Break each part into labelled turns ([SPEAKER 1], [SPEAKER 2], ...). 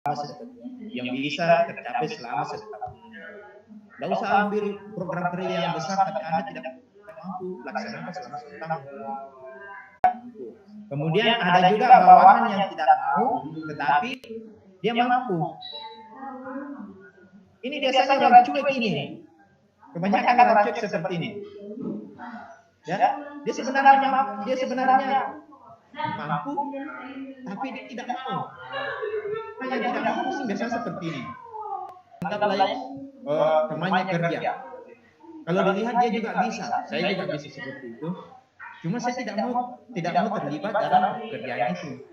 [SPEAKER 1] yang bisa tercapai selama setahun. Tidak usah ambil program kerja yang besar tapi Anda tidak mampu laksanakan selama setahun. Kemudian ada juga bawahan yang tidak mau tetapi dia mampu. Ini biasanya orang cuek ini. Kebanyakan orang cuek seperti ini. Ya, dia sebenarnya mampu tapi dia tidak mau. Yang tidak mampu sih biasanya seperti ini. Anggaplah temannya kerja. Kalau dilihat dia juga bisa, saya juga bisa seperti itu. Cuma saya tidak mau terlibat dalam pekerjaan itu.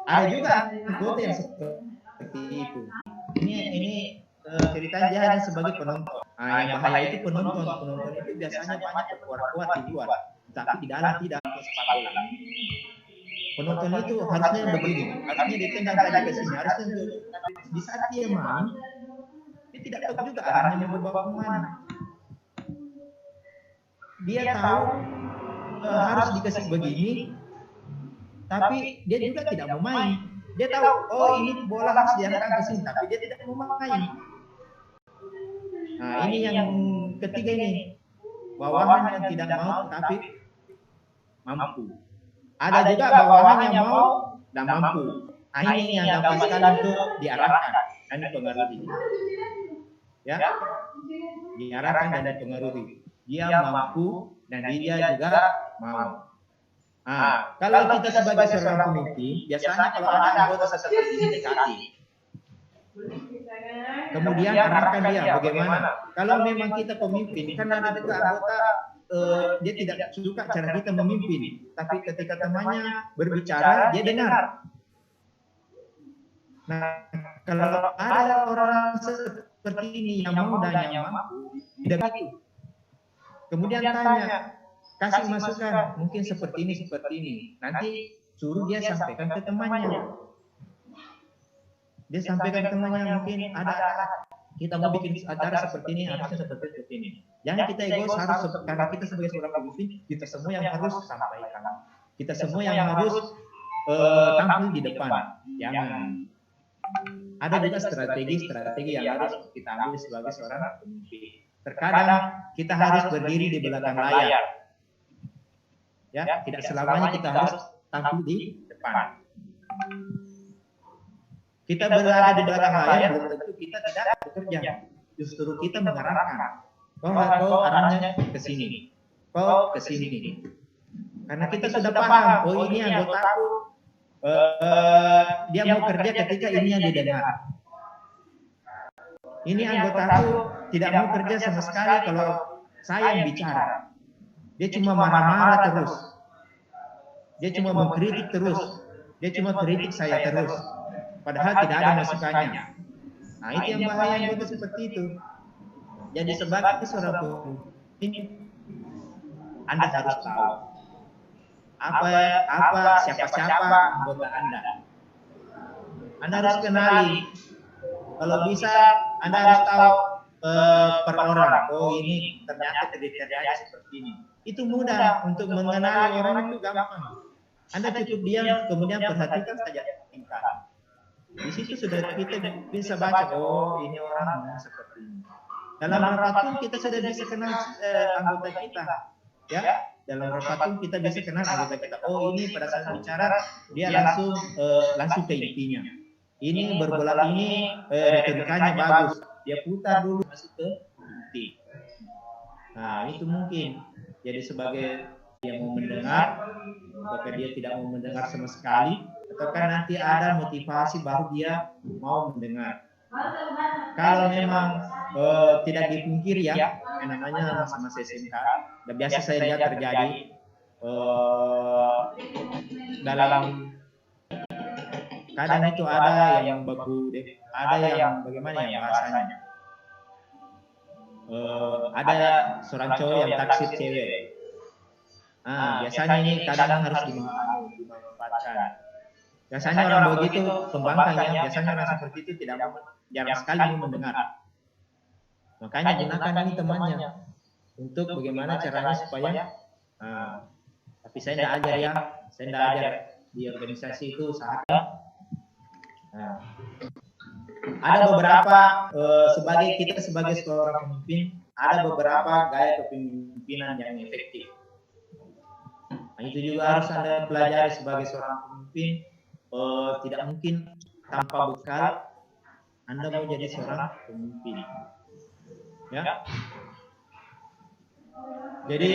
[SPEAKER 1] Ada juga anggota yang seperti itu. Ini ceritanya dia hanya sebagai penonton. Yang bahaya itu penonton itu biasanya banyak berkuat di luar, tapi di dalam tidak sepak bola. Penonton itu harusnya begini, harusnya ditendang tadi ke sini, harusnya di saat dia main, dia tidak tahu juga arahnya mau berbawa kemana. Dia tahu harus dikasih begini, tapi dia juga tidak mau main. Dia tahu, oh ini bola harus diarahkan ke sini, tapi dia tidak mau main. Nah ini yang ketiga ini, bawahan yang tidak mau tapi mampu. Ada juga bawahan yang mau dan mampu. Nah ini yang gampang sekali untuk diarahkan dan dipengaruhi. Ya, diarahkan dan dipengaruhi. Dia mampu dan dia juga mau. Nah, kalau kita sebagai seorang pemimpin, biasanya kalau ada anggota seperti ini dekati. Kemudian arahkan dia bagaimana. Kalau memang kita pemimpin, kan ada juga anggota dia tidak suka cara kita memimpin, tapi ketika temannya berbicara dia dengar. Nah, kalau ada orang seperti ini yang mau dan yang mampu, tidak itu. Kemudian tanya, kasih masukan, mungkin seperti ini. Nanti suruh dia sampaikan ke temannya. Dia sampaikan ke temannya, mungkin ada kita mau bikin acara seperti ini, harusnya seperti ini. Jangan kita egois, harus karena kita sebagai seorang pemimpin, kita semua yang harus sampaikan. Kita semua yang harus tampil di depan. Jangan. Ada juga strategi yang harus kita ambil sebagai seorang pemimpin. Terkadang kita harus berdiri di belakang layar. Ya, tidak selamanya kita harus tampil di depan. Kita berada di belakang layar belum tentu kita tidak bekerja. Justru kita mengarahkan. Kau arahnya ke sini. Kau ke sini. Karena kita sudah paham, oh ini anggotaku dia mau kerja ketika ini yang didengar. Ini anggotaku tidak mau kerja sama sekali kalau saya yang bicara. Dia cuma marah-marah terus. Dia cuma mengkritik terus. Dia cuma kritik saya terus. Padahal tidak ada masukannya. Nah itu yang bahaya anggota seperti itu. Jadi sebagai seorang pemimpin, Anda harus tahu siapa anggota Anda. Anda harus kenali. Kalau bisa Anda harus tahu per orang. Oh ini ternyata kriteria seperti ini. Itu mudah untuk mengenali orang itu gampang. Anda cukup diam kemudian perhatikan saja tingkah. Di situ sudah kita bisa baca, oh ini orang seperti ini. Dalam rapat pun kita sudah bisa kenal anggota kita, ya. Dalam rapat pun kita bisa kenal anggota kita. Oh ini pada saat bicara dia langsung ke intinya. Ini berbolak ini retorikanya bagus. Dia putar dulu masuk ke inti. Nah itu mungkin. Jadi sebagai yang mau mendengar, apakah dia tidak mau mendengar sama sekali, ataukah nanti ada motivasi baru dia mau mendengar. Kalau memang tidak dipungkiri ya, namanya masa-masa SMK, dan biasa saya lihat terjadi dalam kadang itu ada yang baku, ada yang bagaimana ya bahasanya, ada seorang cowok yang taksir cewek. Biasanya ini kadang harus dimanfaatkan. Biasanya orang begitu pembangkang ya, biasanya orang seperti itu jarang sekali mau mendengar. Makanya gunakan ini temannya untuk bagaimana caranya supaya tapi saya tidak ajar ya, saya tidak ajar di organisasi itu saatnya Nah, ada beberapa kita sebagai seorang pemimpin, ada beberapa gaya kepemimpinan yang efektif. Nah, itu juga harus Anda pelajari sebagai seorang pemimpin. Tidak mungkin tanpa bekal Anda mau jadi seorang pemimpin. Ya. Jadi